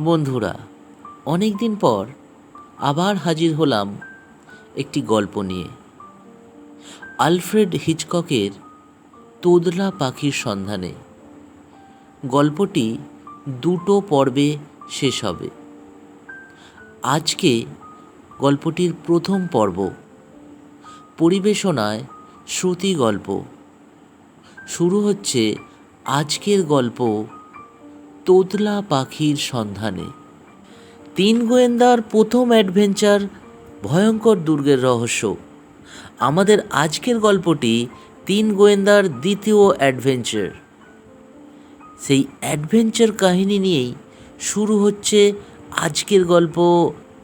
বন্ধুরা, অনেক দিন পর আবার হাজির হলাম একটি গল্প নিয়ে। আলফ্রেড হিচককের তোদলা পাখির সন্ধানে। গল্পটি দুটো পর্বে শেষ হবে। আজকে গল্পটির প্রথম পর্ব, পরিবেশনায় শ্রুতি গল্প। শুরু হচ্ছে আজকের গল্প, তোদলা পাখির সন্ধানে। তিন গোয়েন্দার প্রথম অ্যাডভেঞ্চার, ভয়ঙ্কর দুর্গের রহস্য। আমাদের আজকের গল্পটি তিন গোয়েন্দার দ্বিতীয় অ্যাডভেঞ্চার। সেই অ্যাডভেঞ্চার কাহিনী নিয়েই শুরু হচ্ছে আজকের গল্প,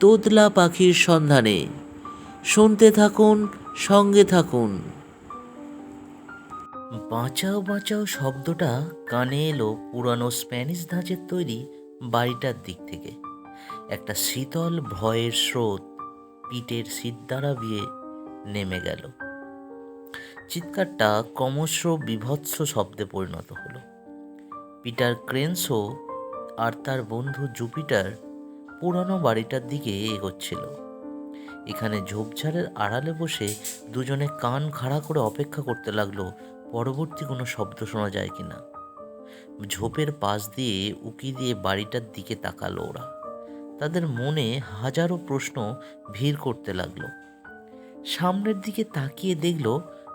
তোদলা পাখির সন্ধানে। শুনতে থাকুন, সঙ্গে থাকুন। বাঁচাও বাঁচাও শব্দটা কানে এলো পুরানো স্প্যানিশ ধাঁচের তৈরি বাড়িটার দিক থেকে। একটা শীতল ভয়ের স্রোত পিঠের সিদ্ধারা দিয়ে নেমে গেল। চিৎকারটা ক্রমশ বীভৎস শব্দে পরিণত হলো। পিটার ক্রেনসো আর তার বন্ধু জুপিটার পুরানো বাড়িটার দিকে এগোচ্ছিল। এখানে ঝোপঝাড়ের আড়ালে বসে দুজনে কান খাড়া করে অপেক্ষা করতে লাগলো পরবর্তী কোনো শব্দ শোনা যায় কিনা। ঝোপের পাশ দিয়ে উকি দিয়ে বাড়িটার দিকে তাকালো ওরা। তাদের মনে হাজারো প্রশ্ন ভিড় করতে লাগলো। সামনের দিকে তাকিয়ে দেখলো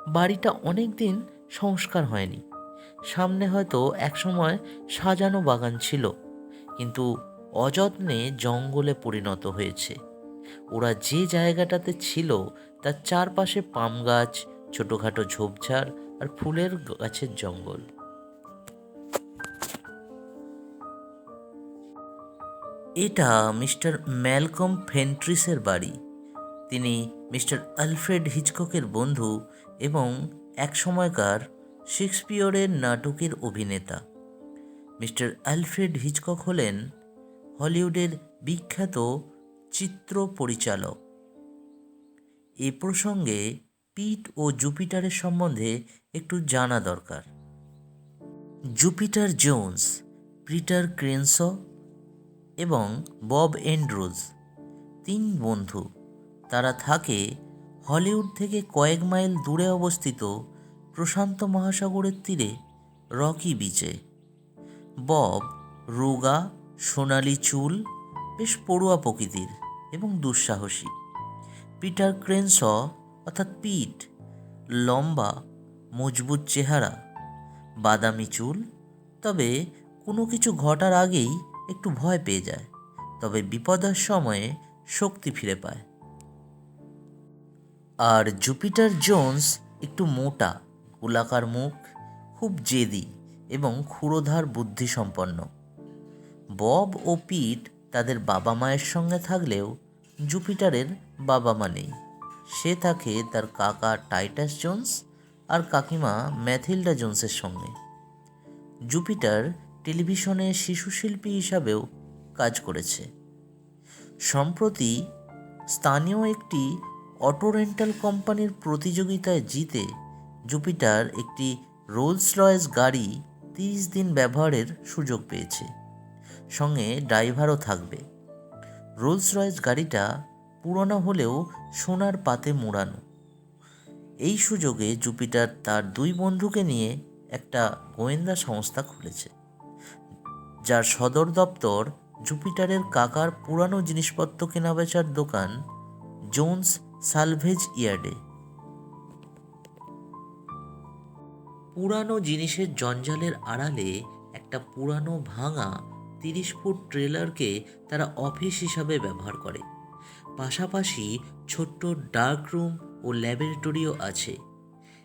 বাড়িটা অনেক দিন সংস্কার হয়নি। সামনে হয়তো একসময় সাজানো বাগান ছিল, কিন্তু অযত্নে জঙ্গলে পরিণত হয়েছে। ওরা যে জায়গাটাতে ছিল তার চারপাশে পাম গাছ, ছোটোখাটো ঝোপঝাড় আর ফুলের গাছের জঙ্গল। এটা মিস্টার ম্যালকম ফেন্ট্রিসের বাড়ি। তিনি মিস্টার আলফ্রেড হিচককের বন্ধু এবং এক সময়কার শেক্সপিয়রের নাটকের অভিনেতা। মিস্টার আলফ্রেড হিচকক হলেন হলিউডের বিখ্যাত চিত্র পরিচালক। এ প্রসঙ্গে পিট ও জুপিটারের সম্বন্ধে একটু জানা দরকার। জুপিটার জোন্স, পিটার ক্রেনসো এবং বব অ্যান্ড্রুজ তিন বন্ধু। তারা থাকে হলিউড থেকে কয়েক মাইল দূরে অবস্থিত প্রশান্ত মহাসাগরের তীরে রকি বিচে। বব রোগা, সোনালি চুল, বেশ পড়ুয়া প্রকৃতির এবং দুঃসাহসী। পিটার ক্রেনস অর্থাৎ পিট লম্বা, মজবুত চেহারা, বাদামি চুল, তবে কোনো কিছু ঘটার আগেই একটু ভয় পেয়ে যায়, তবে বিপদের সময়ে শক্তি ফিরে পায়। আর জুপিটার জোন্স একটু মোটা, গোলাকার মুখ, খুব জেদি এবং ক্ষুরোধার বুদ্ধিসম্পন্ন। বব ও পিট তাদের বাবা মায়ের সঙ্গে থাকলেও জুপিটারের বাবা মা নেই। সে থাকে তার কাকা টাইটাস জোন্স আর কাকিমা ম্যাথিল্ডা জোন্সের সঙ্গে। জুপিটার টেলিভিশনে শিশুশিল্পী হিসাবেও কাজ করেছে। সম্প্রতি স্থানীয় একটি অটো রেন্টাল কোম্পানির প্রতিযোগিতায় জিতে জুপিটার একটি রোলস রয়েস গাড়ি 30 দিন ব্যবহারের সুযোগ পেয়েছে। সঙ্গে ড্রাইভারও থাকবে। রোলস রয়েস গাড়িটা পুরনো হলেও সোনার পাতে মোড়ানো। এই সুযোগে জুপিটার তার দুই বন্ধুকে নিয়ে একটা গোয়েন্দা সংস্থা খুলেছে, যার সদর দপ্তর জুপিটারের কাকার পুরানো জিনিসপত্র কেনাবেচার দোকান জোন্স সালভেজ ইয়ার্ডে। পুরানো জিনিসের জঞ্জালের আড়ালে একটা পুরানো ভাঙা 30 ফুট ট্রেলারকে তারা অফিস হিসাবে ব্যবহার করে। পাশাপাশি ছোট্ট ডার্ক রুম ও ল্যাবরেটরিও আছে।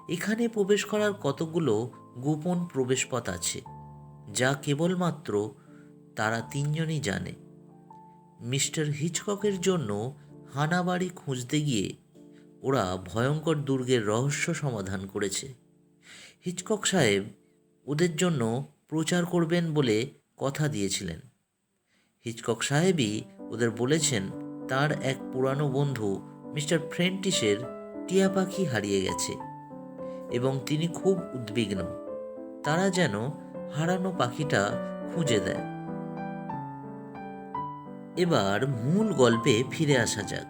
এখানে প্রবেশ করার কতগুলো গোপন প্রবেশপথ আছে, যা কেবলমাত্র তারা তিনজনই জানে। মিস্টার হিচককের জন্য হানাবাড়ি খুঁজতে গিয়ে ওরা ভয়ঙ্কর দুর্গের রহস্য সমাধান করেছে। হিচকক সাহেব ওদের জন্য প্রচার করবেন বলে কথা দিয়েছিলেন। হিচকক সাহেবই ওদের বলেছেন তার এক পুরানো বন্ধু মিস্টার ফ্রেন্টিসের টিয়া পাখি হারিয়ে গেছে এবং তিনি খুব উদ্বিগ্ন। তারা যেন হারানো পাখিটা খুঁজে দেয়। এবার মূল গল্পে ফিরে আসা যাক।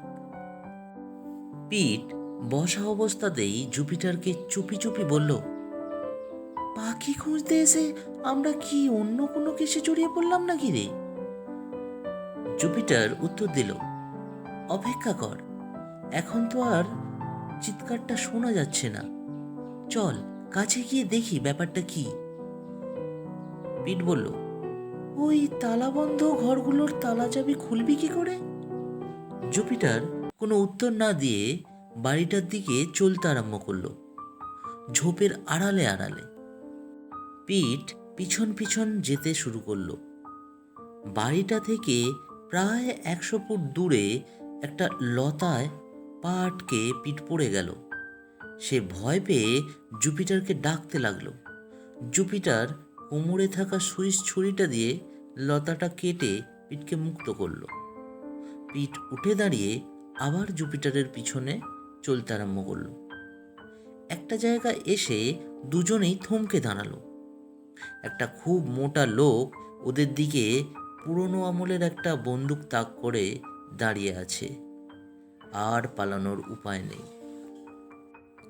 পিট বসা অবস্থাতেই জুপিটারকে চুপি চুপি বলল, পাখি খুঁজতে এসে আমরা কি অন্য কোনো কেসে জড়িয়ে পড়লাম নাকি রে? জুপিটার উত্তর দিল, অপেক্ষা কর, এখন তো আর চিৎকারটা শোনা যাচ্ছে না, চল কাছে গিয়ে দেখি ব্যাপারটা কি। পিট বলল, ওই তালাবন্ধ ঘরগুলোর তালা চাবি খুলবি কি করে? জুপিটার কোনো উত্তর না দিয়ে বাড়িটার দিকে চলতে আরম্ভ করলো, ঝোপের আড়ালে আড়ালে। পিট পিছন পিছন যেতে শুরু করলো। বাড়িটা থেকে প্রায় 100 ফুট দূরে একটা লতায় পা আটকে পিট পড়ে গেল। সে ভয় পেয়ে জুপিটারকে ডাকতে লাগলো। জুপিটার কোমরে থাকা সুইচ ছুরিটা দিয়ে লতাটা কেটে পিটকে মুক্ত করলো। পিট উঠে দাঁড়িয়ে আবার জুপিটারের পিছনে চলতে আরম্ভ করলো। একটা জায়গায় এসে দুজনেই থমকে দাঁড়ালো। একটা খুব মোটা লোক ওদের দিকে পুরনো আমলের একটা বন্দুক তাক করে দাঁড়িয়ে আছে। আর পালানোর উপায় নেই।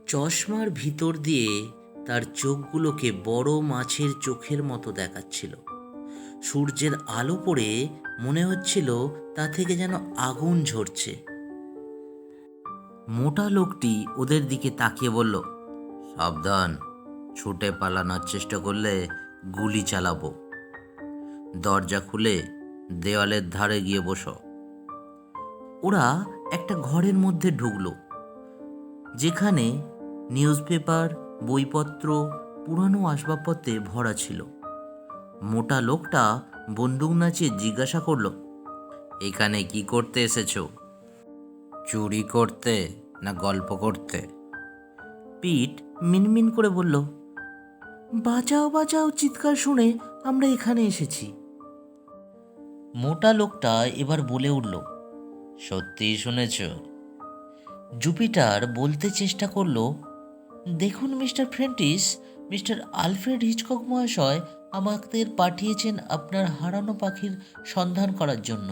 চশমার ভিতর দিয়ে তার চোখগুলোকে বড় মাছের চোখের মতো দেখাচ্ছিল। সূর্যের আলো পড়ে মনে হচ্ছিল তা থেকে যেন আগুন ঝরছে। মোটা লোকটি ওদের দিকে তাকিয়ে বলল, সাবধান, ছুটে পালানোর চেষ্টা করলে গুলি চালাবো। দরজা খুলে দেওয়ালের ধারে গিয়ে বসো। ওরা একটা ঘরের মধ্যে ঢুকলো, যেখানে নিউজপেপার, বইপত্র, পুরানো আসবাবপত্রে ভরা ছিল। মোটা লোকটা বন্দুক নাচিয়ে জিজ্ঞাসা করলো, এখানে কি করতে এসেছো? চুরি করতে না গল্প করতে? পিট মিনমিন করে বলল, বাঁচাও বাঁচাও চিৎকার শুনে আমরা এখানে এসেছি। মোটা লোকটা এবার বলে উঠল, সত্যিই শুনেছ? জুপিটার বলতে চেষ্টা করলো, দেখুন মিস্টার ফ্রেন্টিস, মিস্টার আলফ্রেড হিচকক মহাশয় আমাদের পাঠিয়েছেন আপনার হারানো পাখির সন্ধান করার জন্য।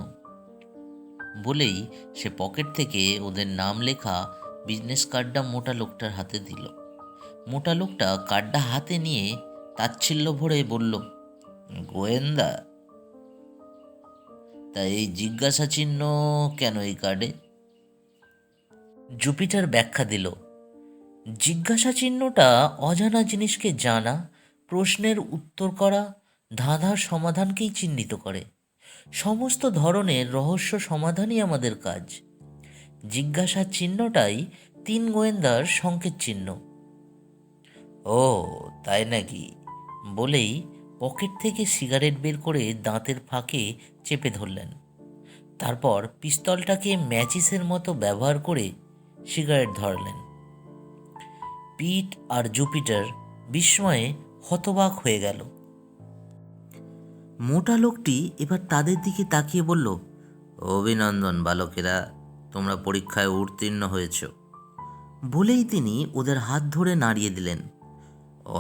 বলেই সে পকেট থেকে ওদের নাম লেখা বিজনেস কার্ডটা মোটা লোকটার হাতে দিল। মোটা লোকটা কার্ডটা হাতে নিয়ে তাচ্ছিল্য ভরে বলল, গোয়েন্দা? তা এই জিজ্ঞাসা চিহ্ন কেন এই কার্ডে? জুপিটার ব্যাখ্যা দিল, জিজ্ঞাসা চিহ্নটা অজানা জিনিসকে জানা, প্রশ্নের উত্তর করা, ধাঁধার সমাধানকেই চিহ্নিত করে। সমস্ত ধরনের রহস্য সমাধানই আমাদের কাজ। জিজ্ঞাসা চিহ্নটাই 3 গোয়েন্দার সংকেত চিহ্ন। ও তাই নাকি? বলেই পকেট থেকে সিগারেট বের করে দাঁতের ফাঁকে চেপে ধরলেন। তারপর পিস্তলটাকে ম্যাচিসের মতো ব্যবহার করে সিগারেট ধরালেন। পিট আর জুপিটার বিস্ময়ে হতবাক হয়ে গেল। মোটা লোকটি এবার তাদের দিকে তাকিয়ে বলল, অভিনন্দন বালকেরা, তোমরা পরীক্ষায় উত্তীর্ণ হয়েছ। বলেই তিনি ওদের হাত ধরে নাড়িয়ে দিলেন।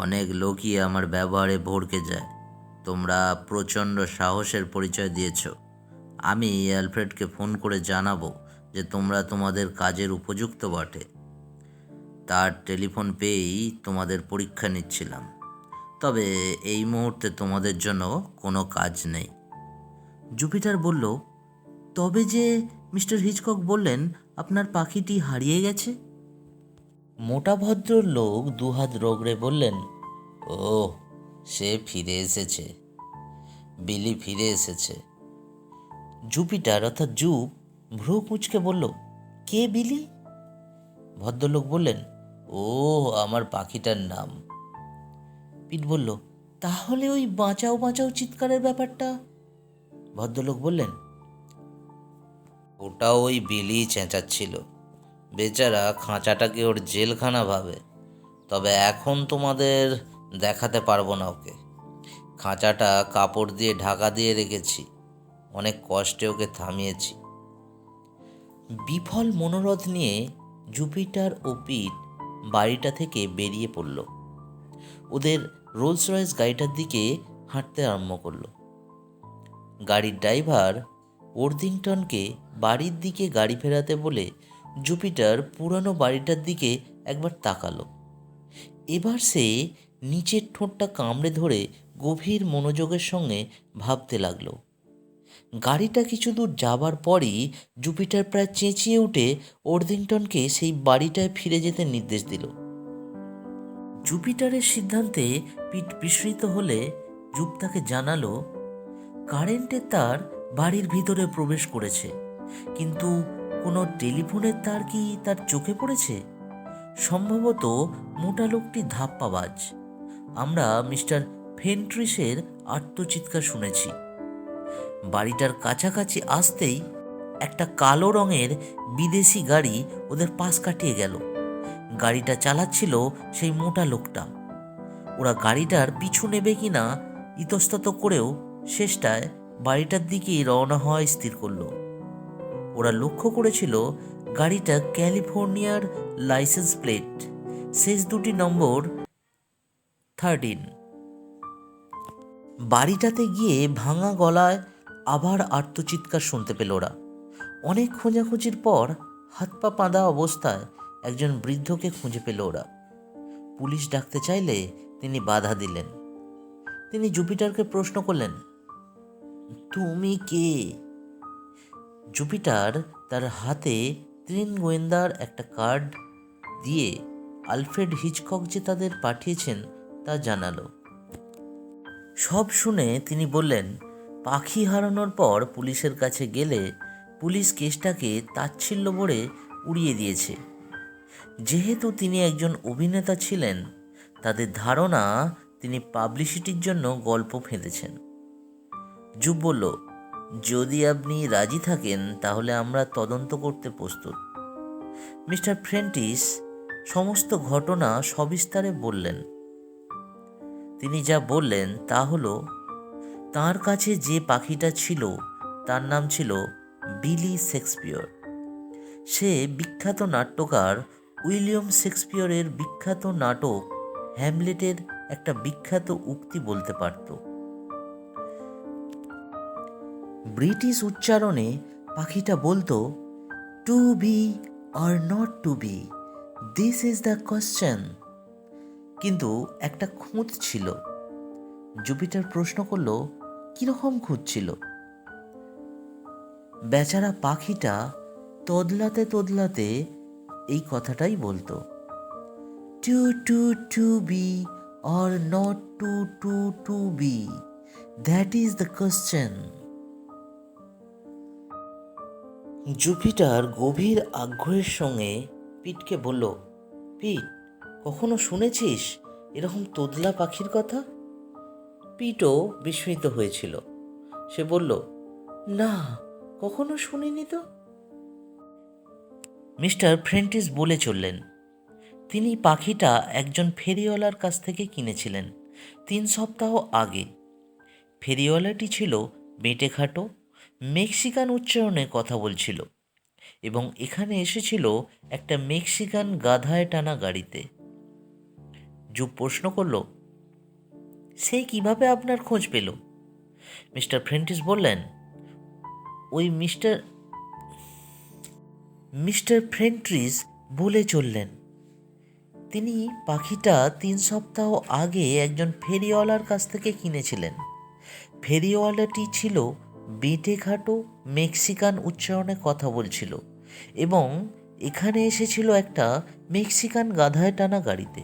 অনেক লোকই আমার ব্যবহারে ভড়কে যায়। তোমরা প্রচণ্ড সাহসের পরিচয় দিয়েছ। আমি অ্যালফ্রেডকে ফোন করে জানাবো যে তোমরা তোমাদের কাজের উপযুক্ত বটে। তার টেলিফোন পেয়েই তোমাদের পরীক্ষা নিচ্ছিলাম। তবে এই মুহূর্তে তোমাদের জন্য কোনো কাজ নেই। জুপিটার বলল, তবে যে মিস্টার হিচকক বললেন আপনার পাখিটি হারিয়ে গেছে? মোটা ভদ্রলোক দুহাত রগড়ে বললেন, ও সে ফিরে এসেছে, বিলি ফিরে এসেছে। জুপিটার অর্থাৎ জুপ ভ্রু কুঁচকে বলল, কে বিলি? ভদ্রলোক বললেন, ও আমার পাখিটার নাম। পিট বলল, তাহলে ওই বাঁচাও বাঁচাও চিৎকারের ব্যাপারটা? ভদ্রলোক বললেন, ওটা ওই বিলি চেঁচাচ্ছিল। বেচারা খাঁচাটাকে ওর জেলখানা ভাবে। তবে এখন তোমাদের দেখাতে পারবো না ওকে। খাঁচাটা কাপড় দিয়ে ঢাকা দিয়ে রেখেছি। অনেক কষ্টে ওকে থামিয়েছি। বিফল মনোরথ নিয়ে জুপিটার ও পিট বাড়িটা থেকে বেরিয়ে পড়ল। ওদের রোলস রয়েস গাড়িটার দিকে হাঁটতে আরম্ভ করলো। গাড়ির ড্রাইভার ওর্দিংটনকে বাড়ির দিকে গাড়ি ফেরাতে বলে জুপিটার পুরানো বাড়িটার দিকে একবার তাকালো। এবার সে নিচের ঠোঁটটা কামড়ে ধরে গভীর মনোযোগের সঙ্গে ভাবতে লাগলো। গাড়িটা কিছু দূর যাবার পরই জুপিটার প্রায় চেঁচিয়ে উঠে ওর্দিংটনকে সেই বাড়িটায় ফিরে যেতে নির্দেশ দিল। জুপিটারের সিদ্ধান্তে পিট বিস্মিত হলে জুপ তাকে জানালো কারেন্টের তার বাড়ির ভিতরে প্রবেশ করেছে, কিন্তু কোনো টেলিফোনের তার কি তার চোখে পড়েছে? সম্ভবত মোটা লোকটি ধাপ্পাবাজ। আমরা মিস্টার ফেন্ট্রিসের আর্তচিৎকার শুনেছি। বাড়িটার কাছাকাছি আসতেই একটা কালো রঙের বিদেশি গাড়ি ওদের পাশ কাটিয়ে গেল। গাড়িটা চালাচ্ছিল সেই মোটা লোকটা। ওরা গাড়িটার পিছু নেবে কিনা ইতস্তত করেও শেষটায় বাড়িটার দিকেই রওনা হওয়া স্থির করলো। ওরা লক্ষ্য করেছিল গাড়িটা ক্যালিফোর্নিয়ার লাইসেন্স প্লেট, শেষ দুটি নম্বর 13। বাড়িটাতে গিয়ে ভাঙা গলায় আবার আর্তচিৎকার শুনতে পেল ওরা। অনেক খোঁজাখুঁজির পর হাত পা বাঁধা অবস্থায় একজন বৃদ্ধকে খুঁজে পেল ওরা। পুলিশ ডাকতে চাইলে তিনি বাধা দিলেন। তিনি জুপিটারকে প্রশ্ন করলেন, তুমি কে? জুপিটার তার হাতে 3 গোয়েন্দার একটা কার্ড দিয়ে আলফ্রেড হিচকক যে তাদের পাঠিয়েছেন তা জানালো। সব শুনে তিনি বললেন, পাখি হারানোর পর পুলিশের কাছে গেলে পুলিশ কেসটাকে তাচ্ছিল্য ভরে উড়িয়ে দিয়েছে। যেহেতু তিনি একজন অভিনেতা ছিলেন, তাদের ধারণা তিনি পাবলিসিটির জন্য গল্প ফেঁদেছেন। জুপ বলল, যদি আপনি রাজি থাকেন তাহলে আমরা তদন্ত করতে প্রস্তুত। মিস্টার ফ্রেন্টিস সমস্ত ঘটনা সবিস্তারে বললেন। তিনি যা বললেন তা হলো, তার কাছে যে পাখিটা ছিল তার নাম ছিল বিলি শেক্সপিয়র। সে বিখ্যাত নাট্যকার উইলিয়াম শেক্সপিয়রের বিখ্যাত নাটক হ্যামলেটের একটা বিখ্যাত উক্তি বলতে পারত। ব্রিটিশ উচ্চারণে পাখিটা বলতো, to be or not to be, this is the question. কিন্তু একটা খুঁত ছিল। জুপিটার প্রশ্ন করলো, কিরকম খুঁত ছিল? বেচারা পাখিটা তোদলাতে তোদলাতে এই কথাটাই বলতো, to to to be or not to to to be, that is the question. Jupiter গভীর আগ্রহের সঙ্গে পিটকে বলল, পিট, কখনো শুনেছিস এরকম তোদলা পাখির কথা? পিটও বিস্মিত হয়েছিল। সে বলল, না, কখনো শুনিনি তো। মিস্টার ফ্রেন্টিস বলে চললেন, তিনি পাখিটা একজন ফেরিওয়ালার কাছ থেকে কিনেছিলেন 3 সপ্তাহ আগে। ফেরিওয়ালাটি ছিল বেঁটেখাটো, মেক্সিকান উচ্চারণে কথা বলছিল এবং এখানে এসেছিল একটা মেক্সিকান গাধায় টানা গাড়িতে। জুপ প্রশ্ন করল, সে কিভাবে আপনার খোঁজ পেল? মিস্টার ফ্রেন্টিস বললেন, ওই মিস্টার ফ্রেন্টিস বলে চললেন, তিনি পাখিটা 3 সপ্তাহ আগে একজন ফেরিওয়ালার কাছ থেকে কিনেছিলেন। ফেরিওয়ালাটি ছিল বেঁটেখাটো, মেক্সিকান উচ্চারণে কথা বলছিল এবং এখানে এসেছিল একটা মেক্সিকান গাধায় টানা গাড়িতে।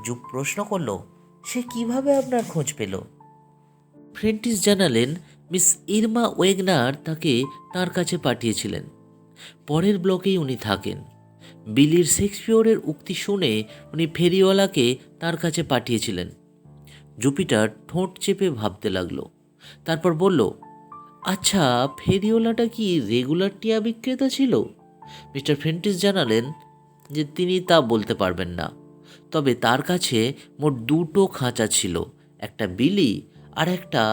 জুপ প্রশ্ন করল, সে কিভাবে আপনার খোঁজ পেল? ফ্রেন্টিস জানালেন, মিস ইরমা ওয়েগনার তাকে তার কাছে পাঠিয়েছিলেন। পরের ব্লকেই উনি থাকেন। বিলির শেক্সপিয়রের উক্তি শুনে উনি ফেরিওয়ালাকে তার কাছে পাঠিয়েছিলেন। জুপিটার ঠোঁট চেপে ভাবতে লাগলো। তারপর বলল, আচ্ছা, ফেরিওয়ালাটা কি রেগুলার টিয়া বিক্রেতা ছিল? মিস্টার ফ্রেন্টিস জানালেন যে তিনি তা বলতে পারবেন না, তবে তার কাছে মোট 2টো খাঁচা ছিল, একটা বিলি আর একটা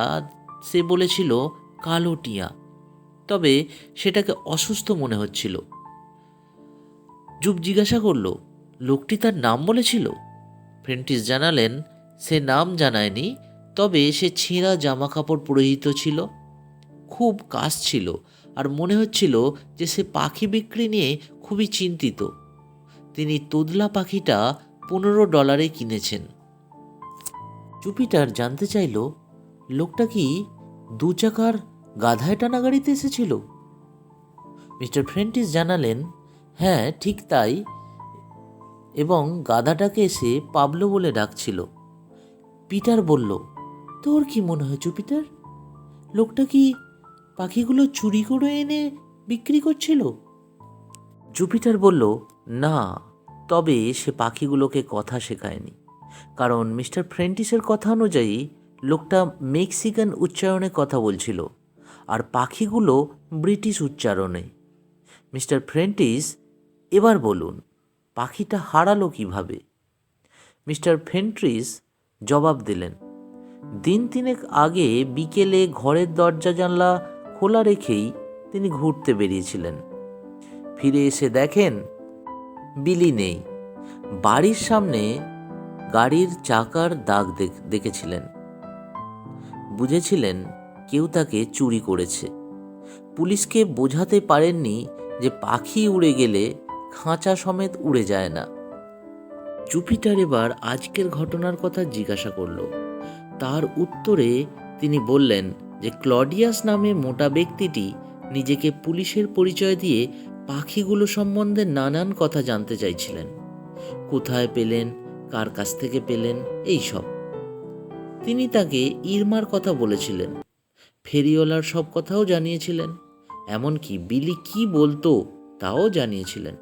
সে বলেছিল কালো টিয়া, তবে সেটাকে অসুস্থ মনে হচ্ছিল। জুপ জিজ্ঞাসা করল, লোকটি তার নাম বলেছিল? ফ্রেন্টিস জানালেন, সে নাম জানায়নি, তবে সে ছেঁড়া জামা কাপড় পরিহিত ছিল, খুব খুব কাশছিল আর মনে হচ্ছিল যে সে পাখি বিক্রি নিয়ে খুবই চিন্তিত। তিনি তোদলা পাখিটা $15 কিনেছেন। জুপিটার জানতে চাইল, লোকটা কি 2 চাকার গাধায় টানা গাড়িতে এসেছিল? মিস্টার ফ্রেন্টিস জানালেন, হ্যাঁ ঠিক তাই, এবং গাধাটাকে এসে পাবলো বলে ডাকছিল। পিটার বলল, তোর কি মনে হয় জুপিটার, লোকটা কি পাখিগুলো চুরি করে এনে বিক্রি করছিল? জুপিটার বলল, না, তবে সে পাখিগুলোকে কথা শেখায়নি, কারণ মিস্টার ফ্রেন্টিসের কথা অনুযায়ী লোকটা মেক্সিকান উচ্চারণে কথা বলছিল আর পাখিগুলো ব্রিটিশ উচ্চারণে। মিস্টার ফ্রেন্টিস, এবার বলুন পাখিটা হারালো কিভাবে? মিস্টার ফ্রেন্টিস জবাব দিলেন, দিন 3 আগে বিকেলে ঘরের দরজা জানলা খোলা রেখেই তিনি ঘুরতে বেরিয়েছিলেন। ফিরে এসে দেখেন বিলি নেই। বাড়ির সামনে গাড়ির চাকার দাগ দেখেছিলেন। বুঝেছিলেন কেউ তাকে চুরি করেছে। পুলিশকে বোঝাতে পারেননি যে পাখি উড়ে গেলে খাঁচা সমেত উড়ে যায় না। জুপিটার এবার আজকের ঘটনার কথা জিজ্ঞাসা করল। তার উত্তরে তিনি বললেন যে ক্লডিয়াস নামে মোটা ব্যক্তিটি নিজেকে পুলিশের পরিচয় দিয়ে পাখিগুলো সম্বন্ধে নানান কথা জানতে চাইছিলেন। কোথায় পেলেন, কার কাছ থেকে পেলেন, এই সব। তিনি তাকে ইরমার কথা বলেছিলেন, ফেরিওয়ালার সব কথাও জানিয়েছিলেন, এমনকি বিলি কি বলতো তাও জানিয়েছিলেন।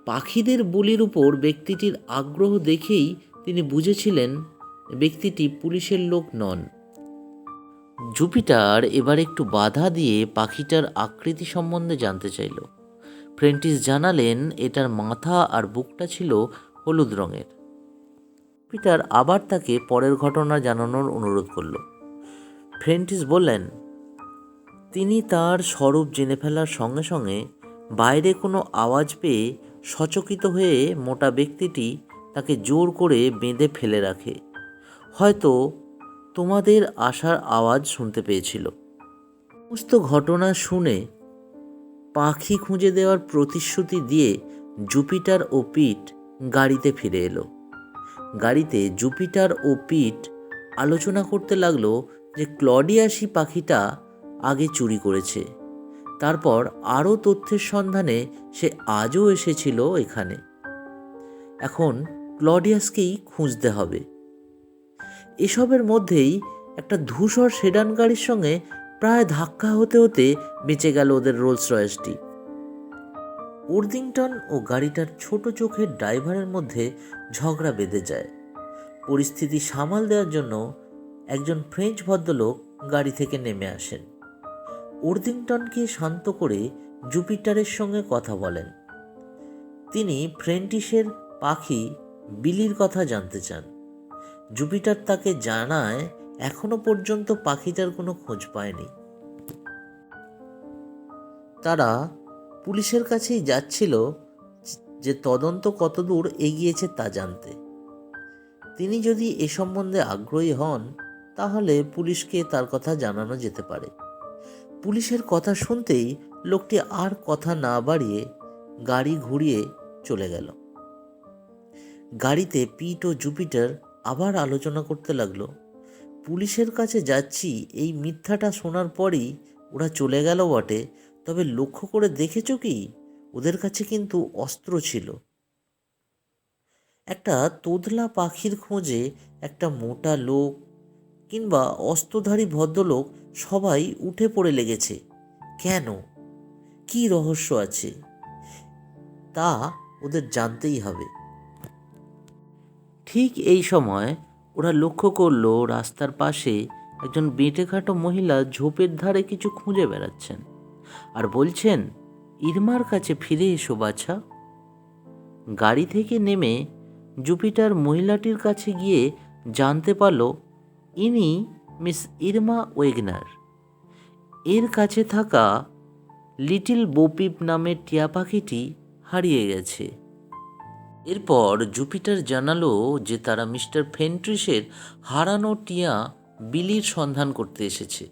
পাখিদের বলির উপর ব্যক্তিটির আগ্রহ দেখেই তিনি বুঝেছিলেন ব্যক্তিটি পুলিশের লোক নন। জুপিটার এবার একটু বাধা দিয়ে পাখিটার আকৃতি সম্বন্ধে জানতে চাইল। ফ্রেন্টিস জানালেন এটার মাথা আর বুকটা ছিল হলুদ রঙের। জুপিটার আবার তাকে পরের ঘটনা জানানোর অনুরোধ করল। ফ্রেন্টিস বললেন, তিনি তার স্বরূপ জেনে ফেলার সঙ্গে সঙ্গে বাইরে কোনো আওয়াজ পেয়ে সচকিত হয়ে মোটা ব্যক্তিটি তাকে জোর করে বেঁধে ফেলে রাখে। হয়তো তোমাদের আসার আওয়াজ শুনতে পেয়েছিল। সমস্ত ঘটনা শুনে পাখি খুঁজে দেওয়ার প্রতিশ্রুতি দিয়ে জুপিটার ও পিট গাড়িতে ফিরে এলো। গাড়িতে জুপিটার ও পিট আলোচনা করতে লাগলো যে ক্লডিয়াসই পাখিটা আগে চুরি করেছে। তারপর আরও তথ্যের সন্ধানে সে আজও এসেছিল এখানে। এখন ক্লডিয়াসকেই খুঁজতে হবে। এসবের মধ্যেই একটা ধূসর সেডান গাড়ির সঙ্গে প্রায় ধাক্কা হতে হতে বেঁচে গেল ওদের রোলস রয়েসটি। ওর্দিংটন ও গাড়িটার ছোট চোখের ড্রাইভারের মধ্যে ঝগড়া বেঁধে যায়। পরিস্থিতি সামাল দেওয়ার জন্য একজন ফ্রেঞ্চ ভদ্রলোক গাড়ি থেকে নেমে আসেন। ওর্দিংটনকে শান্ত করে জুপিটারের সঙ্গে কথা বলেন। তিনি ফ্রেন্টিসের পাখি বিলির কথা জানতে চান। জুপিটার তাকে জানায় এখনো পর্যন্ত পাখিটার কোনো খোঁজ পায়নি। তারা পুলিশের কাছেই যাচ্ছিল যে তদন্ত কতদূর এগিয়েছে তা জানতে। তিনি যদি এ সম্বন্ধে আগ্রহী হন তাহলে পুলিশকে তার কথা জানানো যেতে পারে। পুলিশের কথা শুনতেই লোকটি আর কথা না বাড়িয়ে গাড়ি ঘুরিয়ে চলে গেল। গাড়িতে পিট ও জুপিটার আবার আলোচনা করতে লাগলো। পুলিশের কাছে যাচ্ছি এই মিথ্যাটা শোনার পরই ওরা চলে গেল বটে, তবে লক্ষ্য করে দেখেছ কি ওদের কাছে কিন্তু অস্ত্র ছিল। একটা তোদলা পাখির খোঁজে একটা মোটা লোক কিংবা অস্ত্রধারী ভদ্রলোক সবাই উঠে পড়ে লেগেছে। কেন? কি রহস্য আছে তা ওদের জানতেই হবে। ঠিক এই সময় ওরা লক্ষ্য করলো রাস্তার পাশে একজন বেঁটেখাটো মহিলা ঝোপের ধারে কিছু খুঁজে বেড়াচ্ছেন আর বলছেন, ইরমার কাছে ফিরে এসো বাছা। গাড়ি থেকে নেমে জুপিটার মহিলাটির কাছে গিয়ে জানতে পারল ইনি মিস ইরমা ওয়েগনার। এর কাছে থাকা লিটল বোপিপ নামের টিয়া পাখিটি হারিয়ে গেছে। এরপর জুপিটার জানালো যে তারা মিস্টার ফেন্ট্রিসের হারানো টিয়া বিলির সন্ধান করতে এসেছে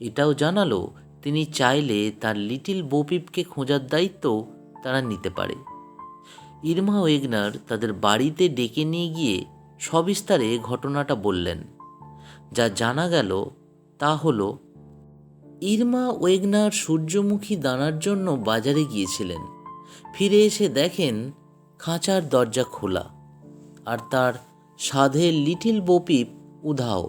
এটাও জানালো তিনি চাইলে তার লিটিল বোপিপকে খোঁজার দায়িত্ব তারা নিতে পারে। ইরমা ওয়েগনার তাদের বাড়িতে ডেকে নিয়ে গিয়ে সবিস্তারে ঘটনাটা বললেন। যা জানা গেল তা হলো, ইরমা ওয়েগনার সূর্যমুখী দানার জন্য বাজারে গিয়েছিলেন। ফিরে এসে দেখেন খাঁচার দরজা খোলা, আর তার সাধের লিটিল বোপিপ উধাও।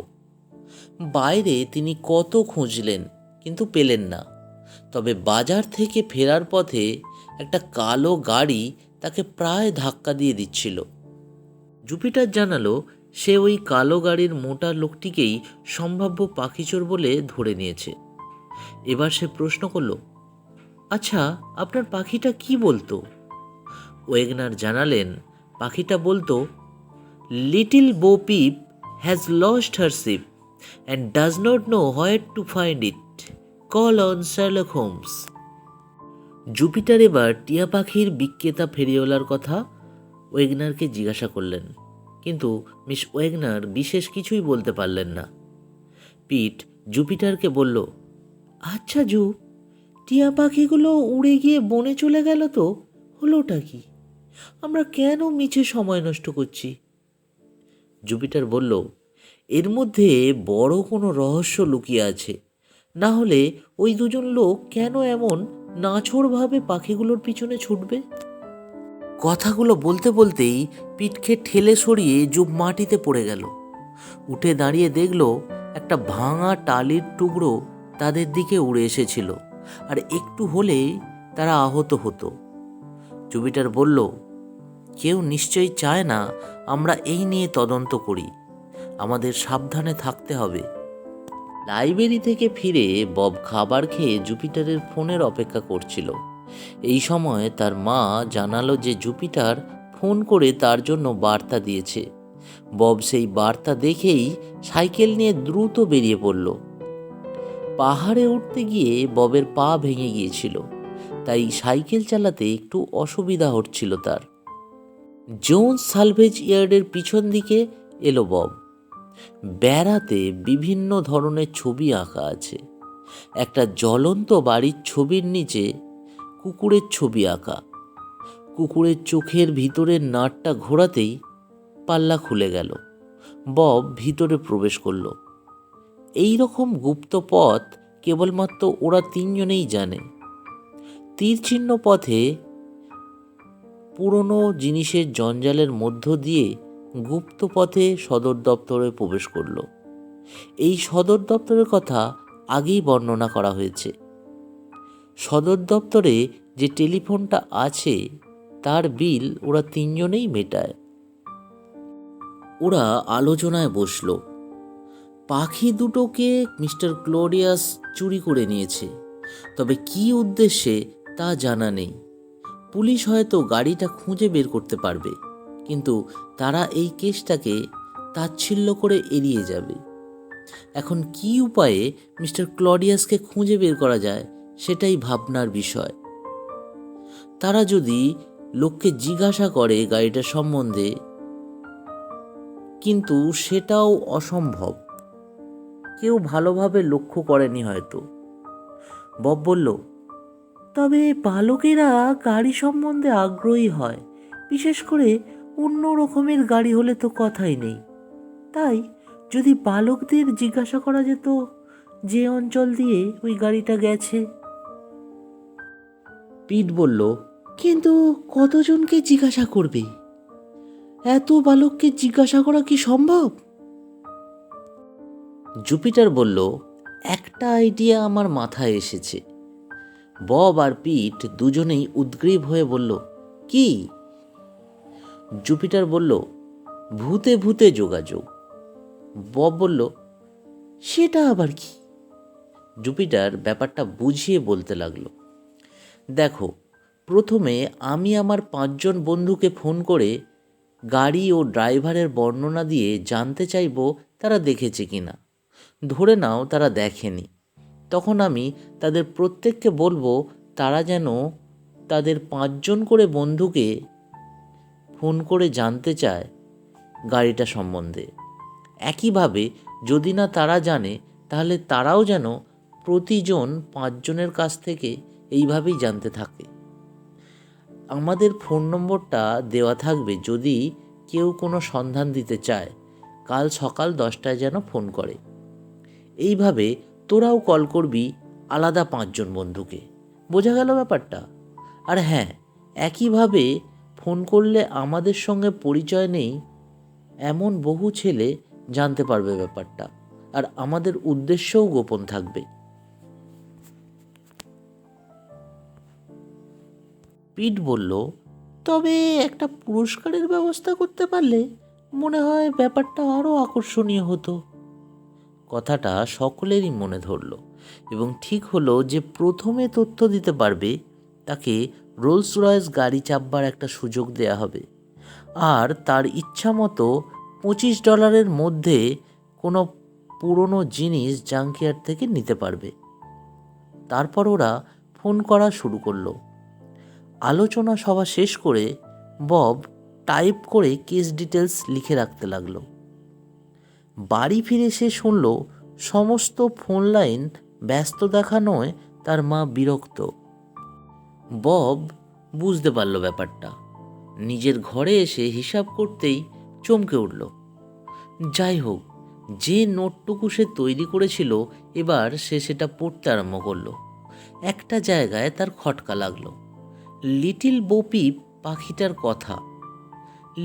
বাইরে তিনি কত খুঁজলেন কিন্তু পেলেন না। তবে বাজার থেকে ফেরার পথে একটা কালো গাড়ি তাকে প্রায় ধাক্কা দিয়ে দিচ্ছিল। জুপিটার জানালো সে ওই কালো গাড়ির মোটা লোকটিকেই সম্ভাব্য পাখিচোর বলে ধরে নিয়েছে। এবার সে প্রশ্ন করল, আচ্ছা, আপনার পাখিটা কি বলতো? ওয়েগনার জানালেন পাখিটা বলতো, little Bo Peep has lost her sheep and does not know where to find it, call on Sherlock Holmes. Jupiter এবার টিয়া পাখির বিক্রেতা ফেরিওয়ালার কথা ওয়েগনারকে জিজ্ঞাসা করলেন, কিন্তু মিস ওয়েগনার বিশেষ কিছুই বলতে পারলেন না। পিট জুপিটারকে বলল, আচ্ছা জু, টিয়া পাখিগুলো উড়ে গিয়ে বনে চলে গেল তো হলোটা কি? আমরা কেন মিছে সময় নষ্ট করছি? জুপিটার বলল, এর মধ্যে বড় কোনো রহস্য লুকিয়ে আছে, না হলে ওই দুজন লোক কেন এমন নাছোড়ভাবে পাখিগুলোর পিছনে ছুটবে? কথাগুলো বলতে বলতেই পিঠকে ঠেলে সরিয়ে জুপ মাটিতে পড়ে গেল। উঠে দাঁড়িয়ে দেখল একটা ভাঙা টালির টুকরো তাদের দিকে উড়ে এসেছিল, আর একটু হলেই তারা আহত হতো। জুপিটার বলল, কেউ নিশ্চয়ই চায় না আমরা এই নিয়ে তদন্ত করি, আমাদের সাবধানে থাকতে হবে। লাইব্রেরি থেকে ফিরে বব খাবার খেয়ে জুপিটারের ফোনের অপেক্ষা করছিল। এই সময় তার মা জানালো যে জুপিটার ফোন করে তার জন্য বার্তা দিয়েছে। বব সেই বার্তা দেখেই সাইকেল নিয়ে দ্রুত বেরিয়ে পড়ল। পাহাড়ে উঠতে গিয়ে ববের পা ভেঙে গিয়েছিল, তাই সাইকেল চালাতে একটু অসুবিধা হচ্ছিল তার। জোন্স সালভেজ ইয়ার্ডের পিছন দিকে এলো বব। বেড়াতে বিভিন্ন ধরনের ছবি আঁকা আছে। একটা জ্বলন্ত বাড়ির ছবির নিচে কুকুরের ছবি আঁকা। কুকুরের চোখের ভিতরের নাটটা ঘোরাতেই পাল্লা খুলে গেল। বব ভিতরে প্রবেশ করল। এই রকম গুপ্ত পথ কেবলমাত্র ওরা তিনজনেই জানে। তীরচিহ্ন পথে পুরনো জিনিসের জঞ্জালের মধ্য দিয়ে গুপ্ত পথে সদর দপ্তরে প্রবেশ করল। এই সদর দপ্তরের কথা আগেই বর্ণনা করা হয়েছে। সদর দপ্তরে যে টেলিফোনটা আছে তার বিল ওরা তিনজনেই মেটায়। ওরা আলোচনায় বসল। পাখি দুটোকে মিস্টার ক্লোডিয়াস চুরি করে নিয়েছে, তবে কী উদ্দেশ্যে তা জানা নেই। পুলিশ হয়তো গাড়িটা খুঁজে বের করতে পারবে, কিন্তু তারা এই কেসটাকে তাচ্ছিল্য করে এড়িয়ে যাবে। এখন কী উপায়ে মিস্টার ক্লডিয়াসকে খুঁজে বের করা যায় সেটাই ভাবনার বিষয়। তারা যদি লোককে জিজ্ঞাসা করে গাড়িটা সম্বন্ধে, কিন্তু সেটাও অসম্ভব, কেউ ভালোভাবে লক্ষ্য করেনি হয়তো। বব বলল, তবে বালকেরা গাড়ি সম্বন্ধে আগ্রহী হয়, বিশেষ করে অন্য রকমের গাড়ি হলে তো কথাই নেই। তাই যদি বালকদের জিজ্ঞাসা করা যেত যে অঞ্চল দিয়ে ওই গাড়িটা গেছে। পিট বলল, কিন্তু কতজনকে জিজ্ঞাসা করবে? এত বালককে জিজ্ঞাসা করা কি সম্ভব? জুপিটার বলল, একটা আইডিয়া আমার মাথায় এসেছে। বব আর পিট দুজনেই উদ্গ্রীব হয়ে বলল, কি? জুপিটার বলল, ভূতে ভূতে যোগাযোগ। বব বলল, সেটা আবার কি? জুপিটার ব্যাপারটা বুঝিয়ে বলতে লাগলো, দেখো, প্রথমে আমি আমার 5 জন বন্ধুকে ফোন করে গাড়ি ও ড্রাইভারের বর্ণনা দিয়ে জানতে চাইব তারা দেখেছে কিনা। ধরে নাও তারা দেখেনি, তখন আমি তাদের প্রত্যেককে বলবো তারা যেন তাদের 5 জন করে বন্ধুকে ফোন করে জানতে চায় গাড়িটা সম্বন্ধে। একইভাবে যদি না তারা জানে, তাহলে তারাও যেন প্রতিজন 5 জনের কাছ থেকে এইভাবেই জানতে থাকে। আমাদের ফোন নম্বরটা দেওয়া থাকবে, যদি কেউ কোনো সন্ধান দিতে চায় কাল সকাল 10টায় যেন ফোন করে। এইভাবে তোরাও কল করবি আলাদা 5 জন বন্ধুকে। বোঝা গেল ব্যাপারটা? আর হ্যাঁ, একইভাবে ফোন করলে আমাদের সঙ্গে পরিচয় নেই এমন বহু ছেলে জানতে পারবে ব্যাপারটা, আর আমাদের উদ্দেশ্যও গোপন থাকবে। পিট বলল, তবে একটা পুরস্কারের ব্যবস্থা করতে পারলে মনে হয় ব্যাপারটা আরও আকর্ষণীয় হতো। কথাটা সকলেরই মনে ধরল এবং ঠিক হলো যে প্রথমে তথ্য দিতে পারবে তাকে রোলস রয়েস গাড়ি চাপবার একটা সুযোগ দেয়া হবে, আর তার ইচ্ছা মতো $25 মধ্যে কোনো পুরনো জিনিস জাঙ্কিয়ার্ড থেকে নিতে পারবে। তারপর ওরা ফোন করা শুরু করলো। আলোচনা সভা শেষ করে বব টাইপ করে কেস ডিটেলস লিখে রাখতে লাগলো। বাড়ি ফিরে সে শুনল সমস্ত ফোন লাইন ব্যস্ত দেখানোয় তার মা বিরক্ত। বব বুঝতে পারল ব্যাপারটা। নিজের ঘরে এসে হিসাব করতেই চমকে উঠল। যাই হোক, যে নোটটুকু সে তৈরি করেছিল এবার সে সেটা পড়তে আরম্ভ করলো। একটা জায়গায় তার খটকা লাগলো। লিটিল বোপিপ পাখিটার কথা।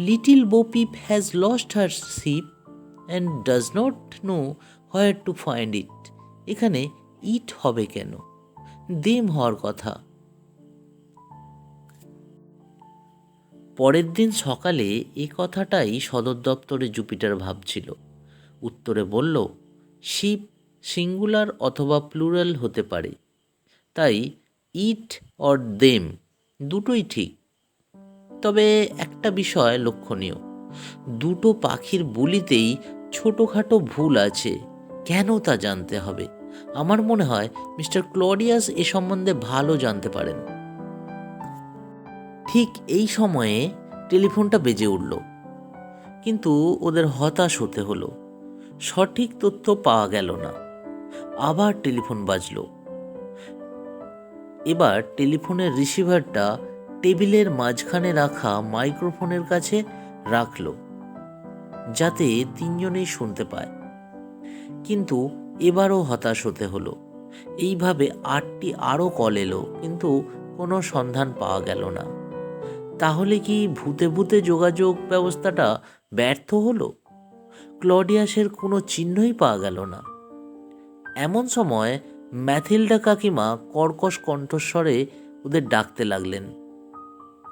Little Bo Peep has lost her sheep and does not know where to find it. এখানে ইট হবে কেন? দেম হওয়ার কথা। পরের দিন সকালে এ কথাটাই সদর দপ্তরে জুপিটার ভাবছিল। উত্তরে বলল, শিপ সিঙ্গুলার অথবা প্লুরাল হতে পারে, তাই ইট অর দেম দুটোই ঠিক। তবে একটা বিষয় লক্ষণীয়, দুটো পাখির বলিতেই ছোটোখাটো ভুল আছে। কেন তা জানতে হবে। আমার মনে হয় মিস্টার ক্লডিয়াস এ সম্বন্ধে ভালো জানতে পারেন। ঠিক এই সময়ে টেলিফোনটা বেজে উঠল, কিন্তু ওদের হতাশ হতে হলো। সঠিক তথ্য পাওয়া গেল না। আবার টেলিফোন বাজলো। এবার টেলিফোনের রিসিভারটা টেবিলের মাঝখানে রাখা মাইক্রোফোনের কাছে রাখলো, যাতে 3 জনেই শুনতে পায়। কিন্তু এবারও হতাশ হতে হলো। এইভাবে 8টি আরও কল এলো, কিন্তু কোনো সন্ধান পাওয়া গেল না। তাহলে কি ভূতে ভূতে যোগাযোগ ব্যবস্থাটা ব্যর্থ হলো? ক্লডিয়াসের কোনো চিহ্নই পাওয়া গেল না। এমন সময় ম্যাথিল্ডা কাকিমা কর্কশ কণ্ঠস্বরে ওদের ডাকতে লাগলেন।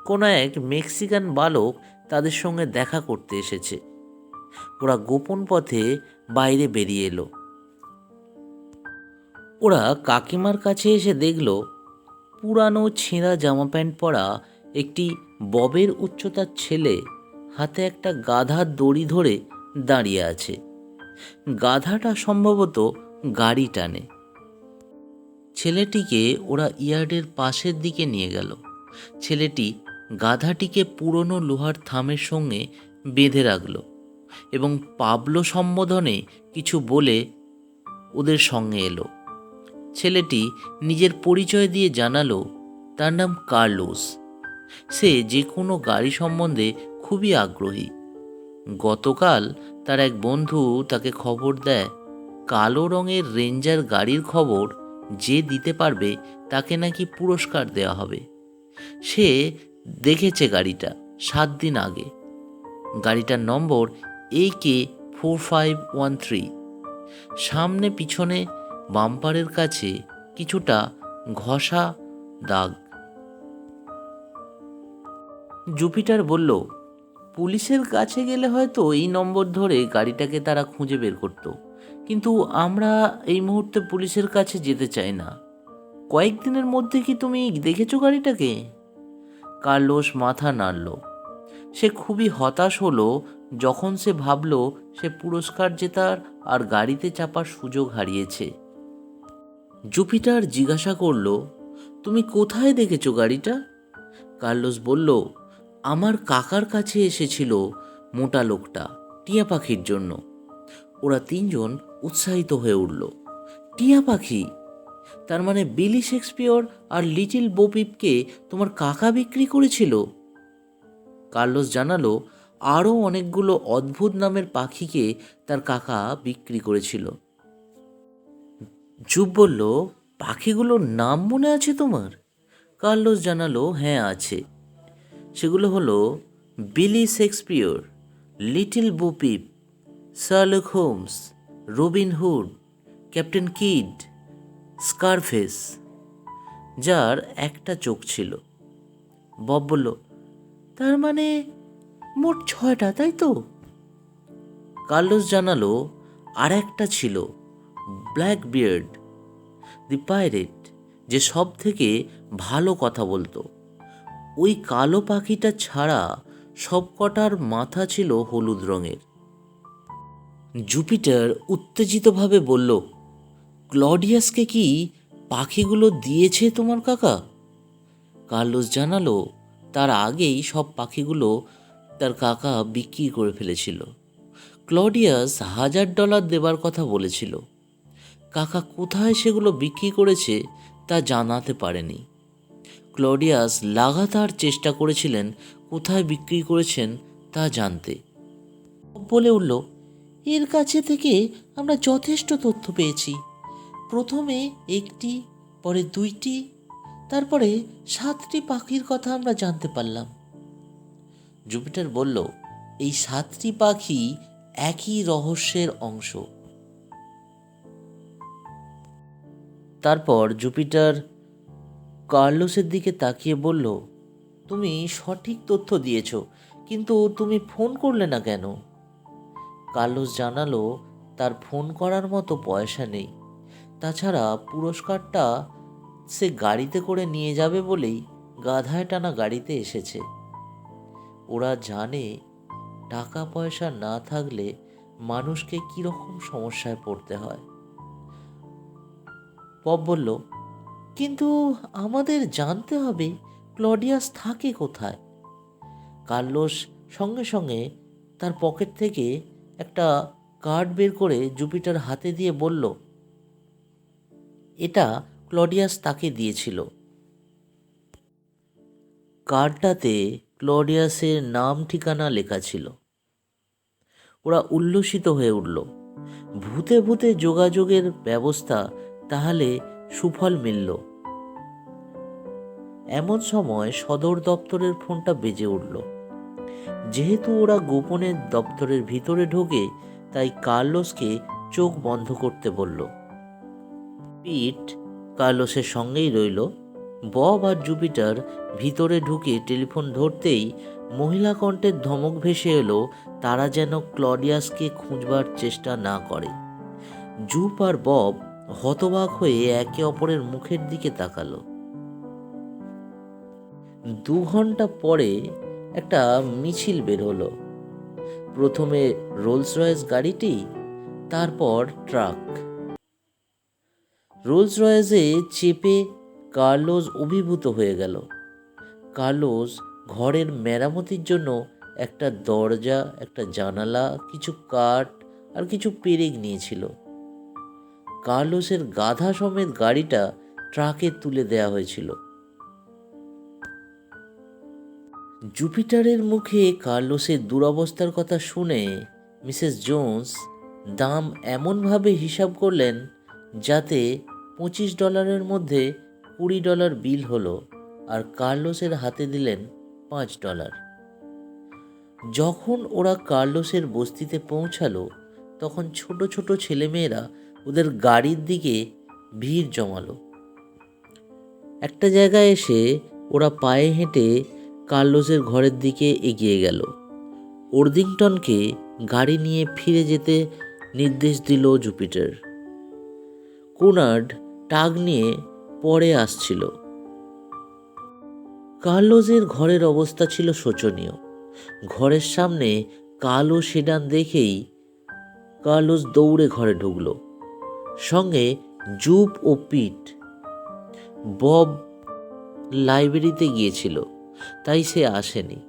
কোনো এক মেক্সিকান বালক তাদের সঙ্গে দেখা করতে এসেছে। ওরা গোপন পথে বাইরে বেরিয়ে এলো। ওরা কাকিমার কাছে এসে দেখল পুরানো ছেঁড়া জামা প্যান্ট পরা একটি ববের উচ্চতার ছেলে হাতে একটা গাধার দড়ি ধরে দাঁড়িয়ে আছে। গাধাটা সম্ভবত গাড়ি টানে। ছেলেটিকে ওরা ইয়ার্ডের পাশের দিকে নিয়ে গেল। ছেলেটি গাধাটিকে পুরনো লোহার থামের সঙ্গে বেঁধে রাখল এবং পাবলো সম্বোধনে কিছু বলে ওদের সঙ্গে এলো। ছেলেটি নিজের পরিচয় দিয়ে জানালো তার নাম কার্লোস। সে যে কোনো গাড়ি সম্বন্ধে খুবই আগ্রহী। গতকাল তার এক বন্ধু তাকে খবর দেয় কালো রঙের রেঞ্জার গাড়ির খবর যে দিতে পারবে তাকে নাকি পুরস্কার দেওয়া হবে। সে দেখেছে গাড়িটা 7 দিন আগে। গাড়িটার নম্বর AK4513। সামনে পিছনে বাম্পারের কাছে কিছুটা ঘষা দাগ। জুপিটার বলল, পুলিশের কাছে গেলে হয়তো এই নম্বর ধরে গাড়িটাকে তারা খুঁজে বের করত, কিন্তু আমরা এই মুহূর্তে পুলিশের কাছে যেতে চাই না। কয়েকদিনের মধ্যে কি তুমি দেখেছো গাড়িটাকে? কার্লোস মাথা নাড়ল। সে খুবই হতাশ হলো যখন সে ভাবল সে পুরস্কার জেতার আর গাড়িতে চাপার সুযোগ হারিয়েছে। জুপিটার জিজ্ঞাসা করল, তুমি কোথায় দেখেছো গাড়িটা? কার্লোস বলল, আমার কাকার কাছে এসেছিল মোটা লোকটা টিয়া পাখির জন্য। ওরা 3 জন উৎসাহিত হয়ে উঠল। টিয়া পাখি? তার মানে বিলি শেক্সপিয়র আর লিটিল বো পিপকে তোমার কাকা বিক্রি করেছিল? কার্লোস জানালো আরও অনেকগুলো অদ্ভুত নামের পাখিকে তার কাকা বিক্রি করেছিল। জুপ বলল, পাখিগুলোর নাম মনে আছে তোমার? কার্লোস জানালো, হ্যাঁ আছে। সেগুলো হলো বিলি Shakespeare, little Bo Peep, Sherlock Holmes, Robin Hood, Captain Kidd, Scarface, যার একটা চোখ ছিল। বব বলল, তার মানে মোট 6টা, তাই তো? কার্লোস জানালো আর একটা ছিল ব্ল্যাক বিয়ার্ড দি পাইরেট, যে সব থেকে ভালো কথা বলতো। ওই কালো পাখিটা ছাড়া সবকটার মাথা ছিল হলুদ রঙের। জুপিটার উত্তেজিতভাবে বলল, ক্লডিয়াসকে কি পাখিগুলো দিয়েছে তোমার কাকা? কার্লোস জানালো তার আগেই সব পাখিগুলো তার কাকা বিক্রি করে ফেলেছিল। ক্লডিয়াস $1000 দেবার কথা বলেছিল। কাকা কোথায় সেগুলো বিক্রি করেছে তা জানাতে পারেনি। ক্লডিয়াস লাগাতার চেষ্টা করেছিলেন কোথায় বিক্রি করেছেন তা জানতে। বলে উঠল, এর কাছে থেকে আমরা যথেষ্ট তথ্য পেয়েছি। প্রথমে 1টি, পরে 2টি, তারপরে 7টি পাখির কথা আমরা জানতে পারলাম। জুপিটার বলল, এই 7টি পাখি একই রহস্যের অংশ। তারপর জুপিটার কার্লোসের দিকে তাকিয়ে বলল, তুমি সঠিক তথ্য দিয়েছ, কিন্তু তুমি ফোন করলে না কেন? কার্লোস জানালো তার ফোন করার মতো পয়সা নেই। তাছাড়া পুরস্কারটা সে গাড়িতে করে নিয়ে যাবে বলেই গাধায় টানা গাড়িতে এসেছে। ওরা জানে টাকা পয়সা না থাকলে মানুষকে কীরকম সমস্যায় পড়তে হয়। পপ বলল, কিন্তু আমাদের জানতে হবে ক্লডিয়াস থাকে কোথায়। কার্লোস সঙ্গে সঙ্গে তার পকেট থেকে একটা কার্ড বের করে জুপিটার হাতে দিয়ে বলল, এটা ক্লডিয়াস তাকে দিয়েছিল। কার্ডটাতে ক্লডিয়াসের নাম ঠিকানা লেখা ছিল। ওরা উল্লসিত হয়ে উঠল। ভূতে ভূতে যোগাযোগের ব্যবস্থা তাহলে সুফল মিলল। এমন সময় সদর দপ্তরের ফোনটা বেজে উঠল। যেহেতু ওরা গোপনে দপ্তরের ভিতরে ঢোকে, তাই কার্লোসকে চোখ বন্ধ করতে বলল। পিট কার্লোসের সঙ্গেই রইল। বব আর জুপিটার ভিতরে ঢুকে টেলিফোন ধরতেই মহিলা কণ্ঠের ধমক ভেসে এলো, তারা যেন ক্লডিয়াসকে খুঁজবার চেষ্টা না করে। জুপ আর বব হতবাক হয়ে একে অপরের মুখের দিকে তাকালো। 2 ঘন্টা পরে একটা মিছিল বের হলো। প্রথমে রোলস রয়েস গাড়িটি, তারপর ট্রাক। রোলস রয়েসে চেপে কার্লোস অভিভূত হয়ে গেল। কার্লোস ঘরের মেরামতির জন্য একটা দরজা, একটা জানালা, কিছু কাঠ আর কিছু পেরেক নিয়েছিল। কার্লোসের গাধা সমেত গাড়িটা ট্রাকে তুলে দেয়া হয়েছিল। জুপিটারের মুখে কার্লোসের দুরবস্থার কথা শুনে মিসেস জোন্স দাম এমনভাবে হিসাব করলেন যাতে $25 মধ্যে $20 বিল হলো, আর কার্লোসের হাতে দিলেন $5। যখন ওরা কার্লোসের বস্তিতে পৌঁছালো, তখন ছোট ছোট ছেলেমেয়েরা ওদের গাড়ির দিকে ভিড় জমালো। একটা জায়গায় এসে ওরা পায়ে হেঁটে কার্লোসের ঘরের দিকে এগিয়ে গেল। ওর্দিংটনকে গাড়ি নিয়ে ফিরে যেতে নির্দেশ দিল জুপিটার। কোনার্ড টাগ নিয়ে পরে আসছিল। কার্লোসের ঘরের অবস্থা ছিল শোচনীয়। ঘরের সামনে কালো সেডান দেখেই কার্লোস দৌড়ে ঘরে ঢুকল, সঙ্গে জুপ ও পিট। বব লাইব্রেরিতে গিয়েছিল, তাই সে আসেনি।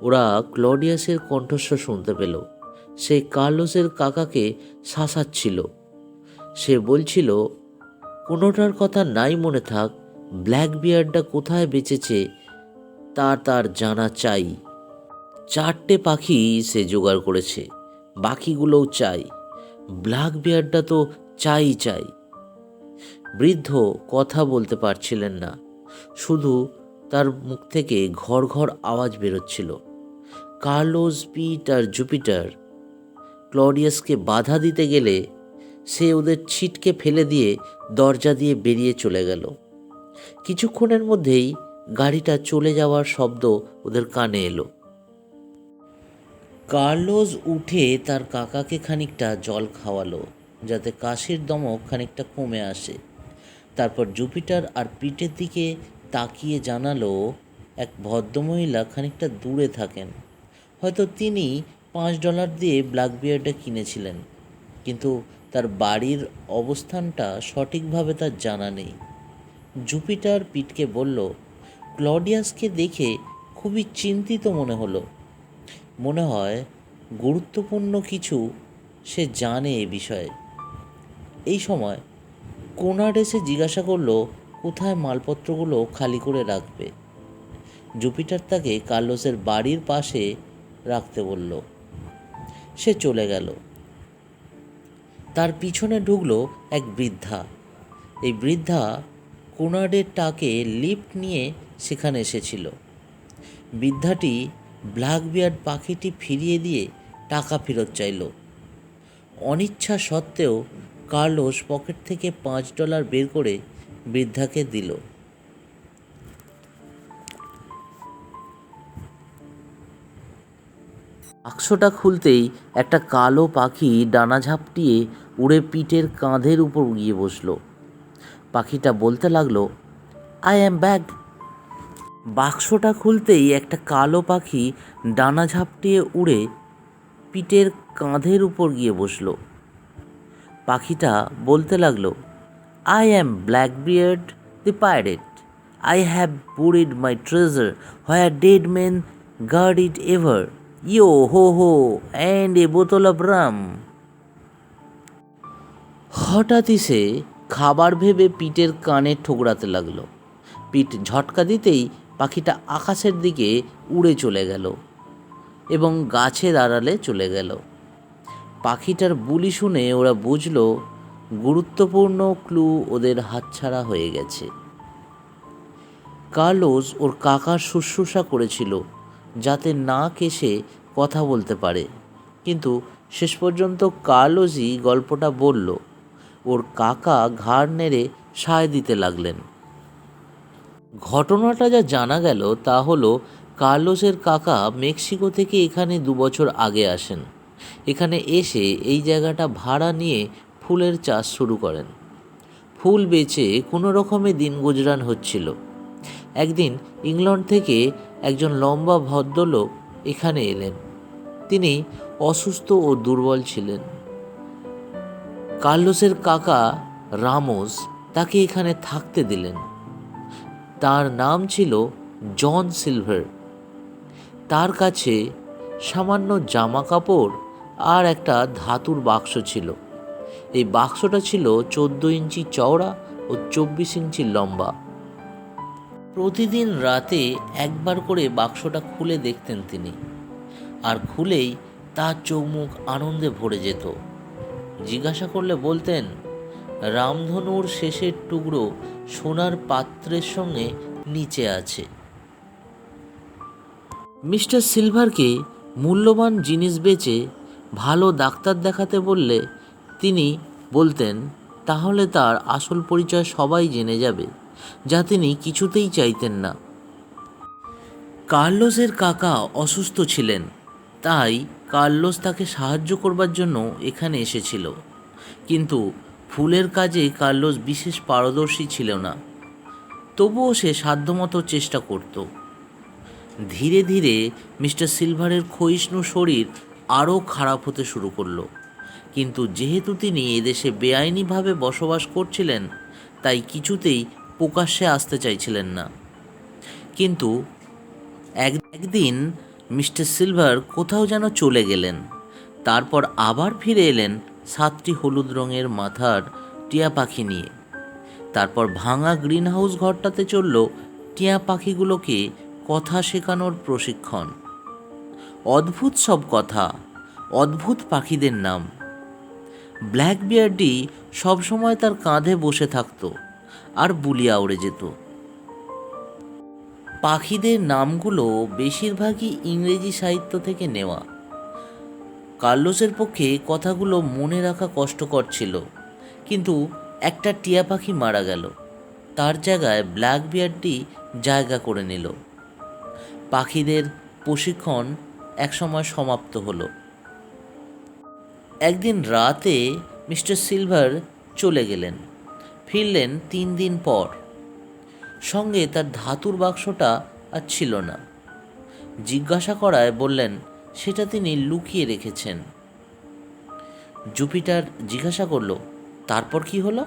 ওরা ক্লডিয়াসের কণ্ঠস্বর শুনতে পেল। সে কার্লোসের কাকাকে শাসাচ্ছিল। সে বলছিল, কোনোটার কথা নাই মনে থাক, ব্ল্যাক বিয়ারটা কোথায় বেঁচেছে তার জানা চাই। 4টে পাখি সে জোগাড় করেছে, বাকিগুলোও চাই। ব্ল্যাক বিয়ারটা তো চাই। বৃদ্ধ কথা বলতে পারছিলেন না, শুধু তার মুখ থেকে ঘর ঘর আওয়াজ বেরোচ্ছিল। কার্লোস, পিট আর জুপিটার ক্লডিয়াসকে বাধা দিতে গেলে সে ওদের ছিটকে ফেলে দিয়ে দরজা দিয়ে বেরিয়ে চলে গেল। কিছুক্ষণের মধ্যেই গাড়িটা চলে যাওয়ার শব্দ ওদের কানে এলো। কার্লোস উঠে তার কাকাকে খানিকটা জল খাওয়ালো, যাতে কাশির দমক খানিকটা কমে আসে। তারপর জুপিটার আর পিটের দিকে তাকিয়ে জানালো, এক ভদ্রমহিলা খানিকটা দূরে থাকেন। হয়তো তিনি $5 দিয়ে ব্ল্যাক বিয়ারটা কিনেছিলেন, কিন্তু তার বাড়ির অবস্থানটা সঠিকভাবে তার জানা নেই। জুপিটার পিটকে বলল, ক্লডিয়াসকে দেখে খুবই চিন্তিত মনে হলো। মনে হয় গুরুত্বপূর্ণ কিছু সে জানে এ বিষয়ে। এই সময় কোনার্ড এসে জিজ্ঞাসা করলো কোথায় মালপত্রগুলো খালি করে রাখবে। জুপিটার তাকে কার্লোসের বাড়ির পাশে রাখতে বলল। সে চলে গেল। তার পিছনে ঢুকলো এক বৃদ্ধা। এই বৃদ্ধা কোনার্ডের টাকে লিফট নিয়ে সেখানে এসেছিল। বৃদ্ধাটি ব্ল্যাক বিয়ার পাখিটি ফিরিয়ে দিয়ে টাকা ফেরত চাইল। অনিচ্ছা সত্ত্বেও কার্লোস পকেট থেকে $5 বের করে বৃদ্ধাকে দিল। বাক্সটা খুলতেই একটা কালো পাখি ডানা ঝাপটিয়ে উড়ে পিটের কাঁধের উপর গিয়ে বসল। পাখিটা বলতে লাগলো, আই অ্যাম ব্যাক। বাক্সটা খুলতেই একটা কালো পাখি ডানা ঝাপটিয়ে উড়ে পিটের কাঁধের উপর গিয়ে বসল। পাখিটা বলতে লাগলো, I am Blackbeard the pirate. I have buried my treasure where dead men guard it ever. Yo ho ho and a বোতল অফ রাম। হঠাৎই সে খাবার ভেবে পিটের কানে ঠোকরাতে লাগলো। পিট ঝটকা দিতেই পাখিটা আকাশের দিকে উড়ে চলে গেল এবং গাছের আড়ালে চলে গেল। পাখিটার বুলি শুনে ওরা বুঝল গুরুত্বপূর্ণ ক্লু ওদের হাতছাড়া হয়ে গেছে। কার্লোস ওর কাকার শুশ্রূষা করেছিল যাতে না কেসে কথা বলতে পারে, কিন্তু শেষ পর্যন্ত কার্লোসই গল্পটা বলল। ওর কাকা ঘাড় নেড়ে সায় দিতে লাগলেন। ঘটনাটা যা জানা গেল তা হলো, কার্লোসের কাকা মেক্সিকো থেকে এখানে 2 বছর আগে আসেন। এখানে এসে এই জায়গাটা ভাড়া নিয়ে ফুলের চাষ শুরু করেন। ফুল বেচে কোনো রকমে দিন গুজরান হচ্ছিল। একদিন ইংল্যান্ড থেকে একজন লম্বা ভদ্রলোক এখানে এলেন। তিনি অসুস্থ ও দুর্বল ছিলেন। কার্লোসের কাকা রামোস তাকে এখানে থাকতে দিলেন। তার নাম ছিল জন সিলভার। তার কাছে সামান্য জামা কাপড় আর একটা ধাতুর বাক্স ছিল। এই বাক্সটা ছিল 14 ইঞ্চি চওড়া ও 24 ইঞ্চি লম্বা। প্রতিদিন রাতে একবার করে বাক্সটা খুলে দেখতেন তিনি, আর খুলেই তার চোখ মুখ আনন্দে ভরে যেত। জিজ্ঞাসা করলে বলতেন, রামধনুর শেষের টুকরো সোনার পাত্রের সঙ্গে নিচে আছে। মিস্টার সিলভারকে মূল্যবান জিনিস বেচে ভালো ডাক্তার দেখাতে বললে তিনি বলতেন তাহলে তার আসল পরিচয় সবাই জেনে যাবে, যা তিনি কিছুতেই চাইতেন না। কার্লোসের কাকা অসুস্থ ছিলেন, তাই কার্লোস তাকে সাহায্য করবার জন্য এখানে এসেছিল। কিন্তু ফুলের কাজে কার্লোস বিশেষ পারদর্শী ছিল না। তবুও সে সাধ্যমতো চেষ্টা করত। ধীরে ধীরে মিস্টার সিলভারের ক্ষয়িষ্ণু শরীর আরও খারাপ হতে শুরু করলো। কিন্তু যেহেতু তিনি এদেশে বেআইনিভাবে বসবাস করছিলেন, তাই কিছুতেই প্রকাশ্যে আসতে চাইছিলেন না। কিন্তু একদিন মিস্টার সিলভার কোথাও যেন চলে গেলেন। তারপর আবার ফিরে এলেন 7টি হলুদ রঙের মাথার টিয়া পাখি নিয়ে। তারপর ভাঙা গ্রিন হাউস ঘরটাতে চলল টিয়া পাখিগুলোকে কথা শেখানোর প্রশিক্ষণ। অদ্ভুত সব কথা, অদ্ভুত পাখিদের নাম। ব্ল্যাক বিয়ার্ডি সবসময় তার কাঁধে বসে থাকতো আর বুলিয়া উড়ে যেত। পাখিদের নামগুলো বেশিরভাগই ইংরেজি সাহিত্য থেকে নেওয়া। কার্লোসের পক্ষে কথাগুলো মনে রাখা কষ্টকর ছিল, কিন্তু একটা টিয়া পাখি মারা গেল, তার জায়গায় ব্ল্যাক বিয়ার্ডটি জায়গা করে নিল। পাখিদের প্রশিক্ষণ একসময় সমাপ্ত হলো। একদিন রাতে মিস্টার সিলভার চলে গেলেন, ফিরলেন 3 দিন পর। সঙ্গে তার ধাতুর বাক্সটা আর ছিল না। জিজ্ঞাসা করায় বললেন সেটা তিনি লুকিয়ে রেখেছেন। জুপিটার জিজ্ঞাসা করল, তারপর কি হলো?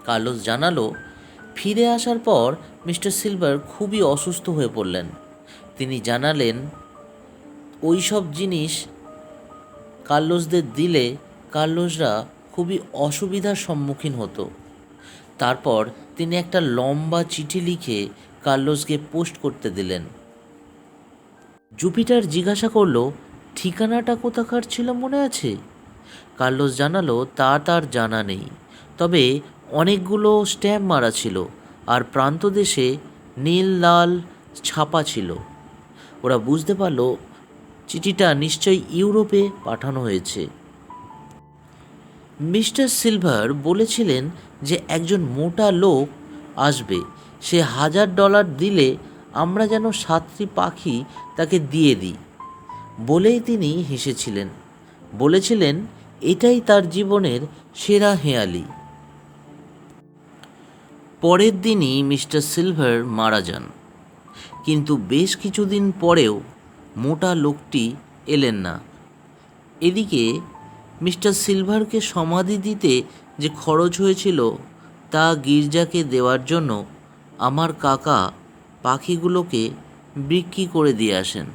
কার্লোস জানালো, ফিরে আসার পর মিস্টার সিলভার খুবই অসুস্থ হয়ে পড়লেন। তিনি জানালেন ওই সব জিনিস কার্লোসদের দিলে কার্লোসরা খুবই অসুবিধার সম্মুখীন হতো। তারপর তিনি একটা লম্বা চিঠি লিখে কার্লোসকে পোস্ট করতে দিলেন। জুপিটার জিজ্ঞাসা করল, ঠিকানাটা কোথাকার ছিল মনে আছে? কার্লোস জানালো তা তার জানা নেই, তবে অনেকগুলো স্ট্যাম্প মারা ছিল আর প্রান্তদেশে নীল লাল ছাপা ছিল। ওরা বুঝতে পারল চিঠিটা নিশ্চয়ই ইউরোপে পাঠানো হয়েছে। মিস্টার সিলভার বলেছিলেন যে একজন মোটা লোক আসবে, সে $1000 দিলে আমরা যেন 7টি পাখি তাকে দিয়ে দিই। বলেই তিনি হেসেছিলেন, বলেছিলেন এটাই তার জীবনের সেরা হেঁয়ালি। পরের দিনই মিস্টার সিলভার মারা যান, কিন্তু বেশ কিছুদিন পরেও মোটা লোকটি এলেন না। এদিকে মিস্টার সিলভারকে সমাধি দিতে যে খরচ হয়েছিল তা গির্জাকে দেওয়ার জন্য আমার কাকা পাখিগুলোকে বিক্রি করে দিয়ে আসেন।